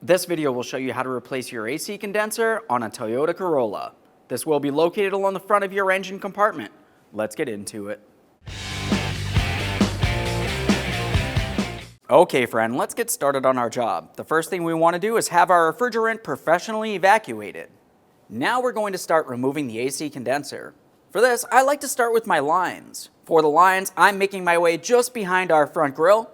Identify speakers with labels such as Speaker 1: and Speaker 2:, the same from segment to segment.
Speaker 1: This video will show you how to replace your AC condenser on a Toyota Corolla. This will be located along the front of your engine compartment. Let's get into it. Okay friend, let's get started on our job. The first thing we want to do is have our refrigerant professionally evacuated. Now we're going to start removing the AC condenser. For this, I like to start with my lines. For the lines, I'm making my way just behind our front grille.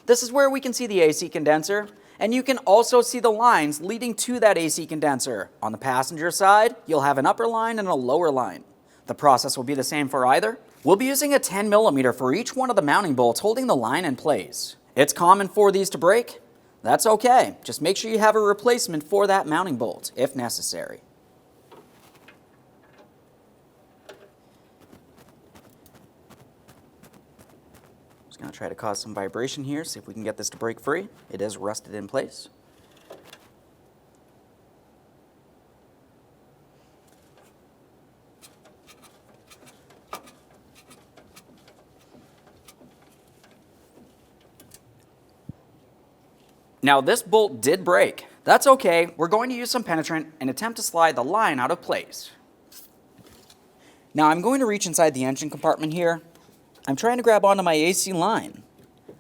Speaker 1: This is where we can see the AC condenser, and you can also see the lines leading to that AC condenser. On the passenger side, you'll have an upper line and a lower line. The process will be the same for either. We'll be using a 10mm for each one of the mounting bolts holding the line in place. It's common for these to break. That's okay. Just make sure you have a replacement for that mounting bolt if necessary. Just going to try to cause some vibration here, see if we can get this to break free. It is rusted in place. Now this bolt did break. That's okay. We're going to use some penetrant and attempt to slide the line out of place. Now I'm going to reach inside the engine compartment here. I'm trying to grab onto my AC line.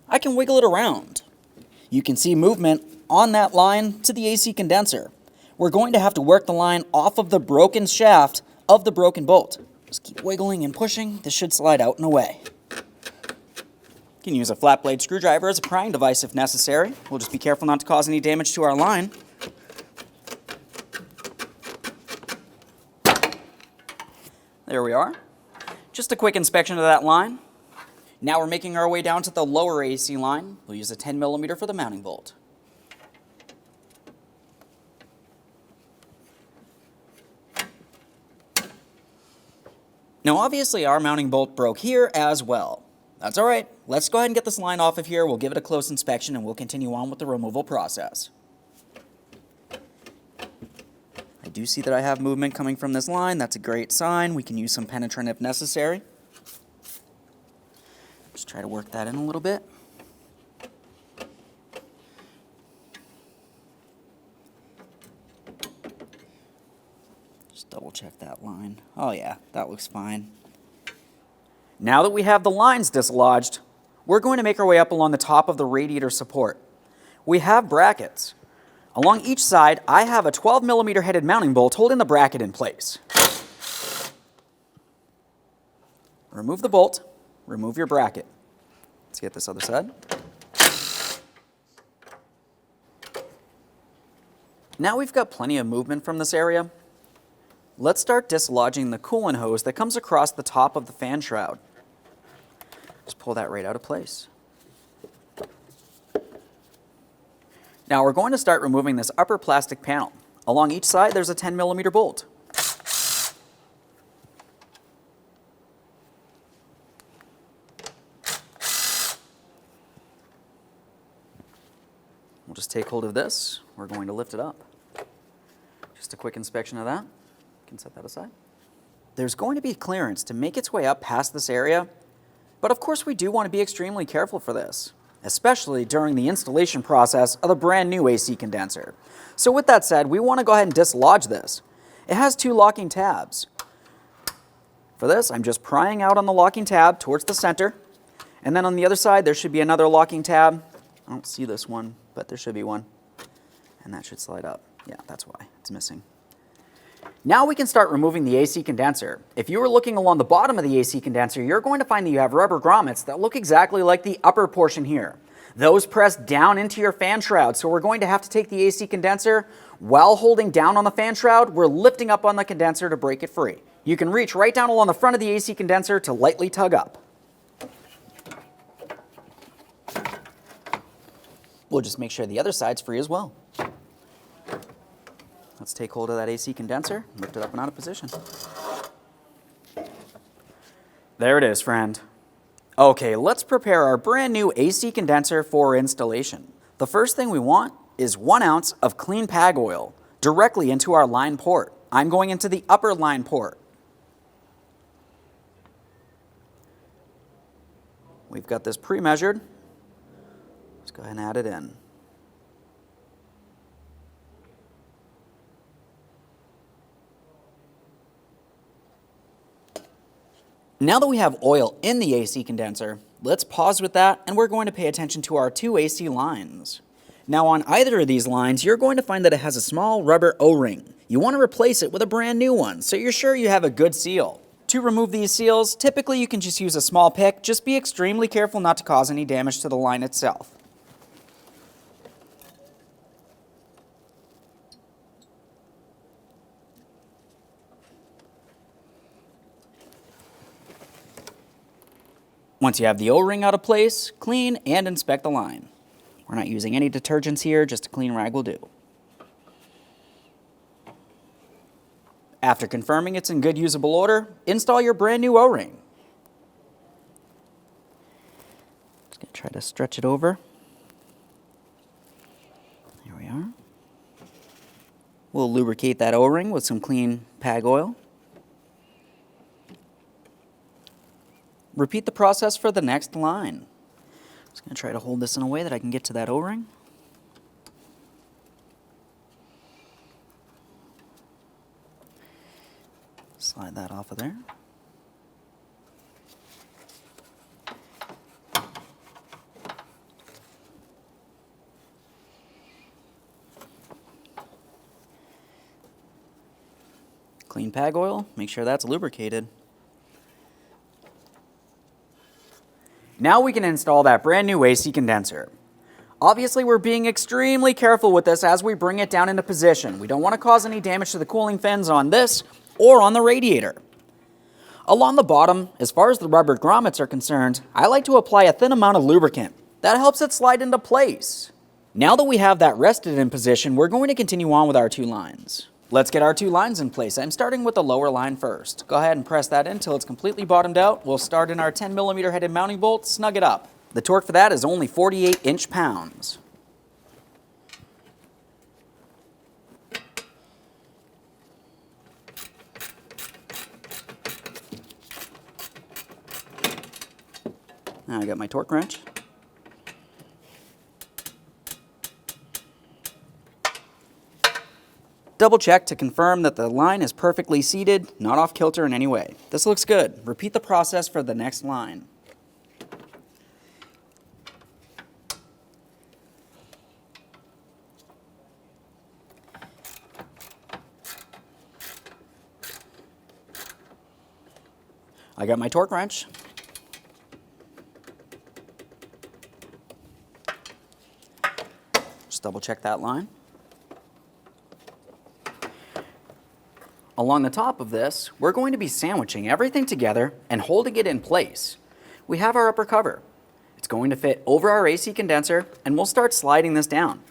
Speaker 1: I can wiggle it around. You can see movement on that line to the AC condenser. We're going to have to work the line off of the broken shaft of the broken bolt. Just keep wiggling and pushing. This should slide out and away. You can use a flat blade screwdriver as a prying device if necessary. We'll just be careful not to cause any damage to our line. There we are. Just a quick inspection of that line. Now we're making our way down to the lower AC line. We'll use a 10mm for the mounting bolt. Now obviously our mounting bolt broke here as well. That's all right. Let's go ahead and get this line off of here. We'll give it a close inspection and we'll continue on with the removal process. I do see that I have movement coming from this line. That's a great sign. We can use some penetrant if necessary. Just try to work that in a little bit. Just double check that line. Oh yeah, that looks fine. Now that we have the lines dislodged, we're going to make our way up along the top of the radiator support. We have brackets. Along each side, I have a 12mm headed mounting bolt holding the bracket in place. Remove the bolt, remove your bracket. Let's get this other side. Now we've got plenty of movement from this area. Let's start dislodging the coolant hose that comes across the top of the fan shroud. Just pull that right out of place. Now we're going to start removing this upper plastic panel. Along each side there's a 10mm bolt. We'll just take hold of this. We're going to lift it up. Just a quick inspection of that. You can set that aside. There's going to be clearance to make its way up past this area, but of course we do want to be extremely careful for this, especially during the installation process of the brand new AC condenser. So with that said, we want to go ahead and dislodge this. It has two locking tabs. For this, I'm just prying out on the locking tab towards the center, and then on the other side there should be another locking tab. I don't see this one, but there should be one, and that should slide up. Yeah, that's why it's missing. Now we can start removing the AC condenser. If you were looking along the bottom of the AC condenser, you're going to find that you have rubber grommets that look exactly like the upper portion here. Those press down into your fan shroud, so we're going to have to take the AC condenser while holding down on the fan shroud. We're lifting up on the condenser to break it free. You can reach right down along the front of the AC condenser to lightly tug up. We'll just make sure the other side's free as well. Let's take hold of that AC condenser, lift it up and out of position. There it is, friend. Okay, let's prepare our brand new AC condenser for installation. The first thing we want is 1 ounce of clean PAG oil directly into our line port. I'm going into the upper line port. We've got this pre-measured. Let's go ahead and add it in. Now that we have oil in the AC condenser, let's pause with that and we're going to pay attention to our two AC lines. Now on either of these lines, you're going to find that it has a small rubber O-ring. You want to replace it with a brand new one, so you're sure you have a good seal. To remove these seals, typically you can just use a small pick. Just be extremely careful not to cause any damage to the line itself. Once you have the O-ring out of place, clean and inspect the line. We're not using any detergents here, just a clean rag will do. After confirming it's in good usable order, install your brand new O-ring. Just gonna try to stretch it over. There we are. We'll lubricate that O-ring with some clean PAG oil. Repeat the process for the next line. Just going to try to hold this in a way that I can get to that O-ring. Slide that off of there. Clean PAG oil, make sure that's lubricated. Now we can install that brand new AC condenser. Obviously, we're being extremely careful with this as we bring it down into position. We don't want to cause any damage to the cooling fins on this or on the radiator. Along the bottom, as far as the rubber grommets are concerned, I like to apply a thin amount of lubricant. That helps it slide into place. Now that we have that rested in position, we're going to continue on with our two lines. Let's get our two lines in place. I'm starting with the lower line first. Go ahead and press that in until it's completely bottomed out. We'll start in our 10mm headed mounting bolt, snug it up. The torque for that is only 48 inch-pounds. Now I got my torque wrench. Double check to confirm that the line is perfectly seated, not off kilter in any way. This looks good. Repeat the process for the next line. I got my torque wrench. Just double check that line. Along the top of this, we're going to be sandwiching everything together and holding it in place. We have our upper cover. It's going to fit over our AC condenser, and we'll start sliding this down.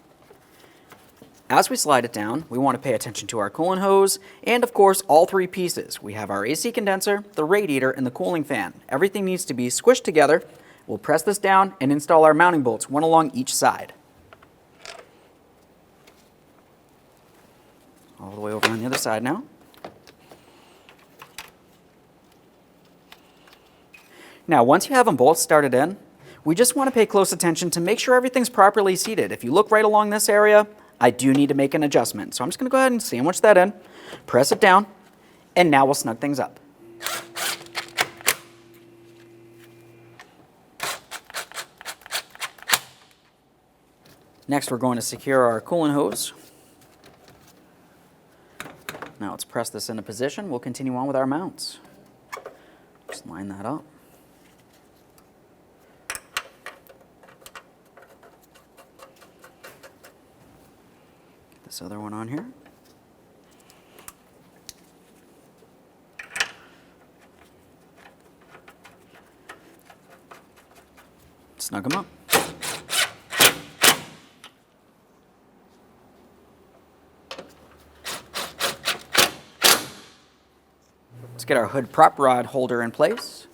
Speaker 1: As we slide it down, we want to pay attention to our coolant hose and, of course, all three pieces. We have our AC condenser, the radiator, and the cooling fan. Everything needs to be squished together. We'll press this down and install our mounting bolts, one along each side. All the way over on the other side now. Now, once you have them both started in, we just want to pay close attention to make sure everything's properly seated. If you look right along this area, I do need to make an adjustment. So I'm just going to go ahead and sandwich that in, press it down, and now we'll snug things up. Next, we're going to secure our coolant hose. Now let's press this into position. We'll continue on with our mounts. Just line that up. This other one on here. Snug them up. Let's get our hood prop rod holder in place.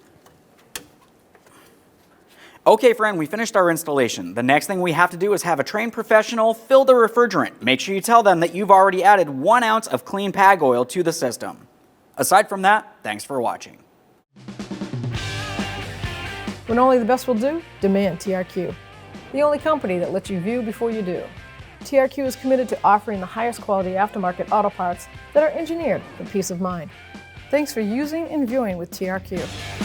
Speaker 1: Okay, friend, we finished our installation. The next thing we have to do is have a trained professional fill the refrigerant. Make sure you tell them that you've already added 1 ounce of clean PAG oil to the system. Aside from that, thanks for watching.
Speaker 2: When only the best will do, demand TRQ. The only company that lets you view before you do. TRQ is committed to offering the highest quality aftermarket auto parts that are engineered for peace of mind. Thanks for using and viewing with TRQ.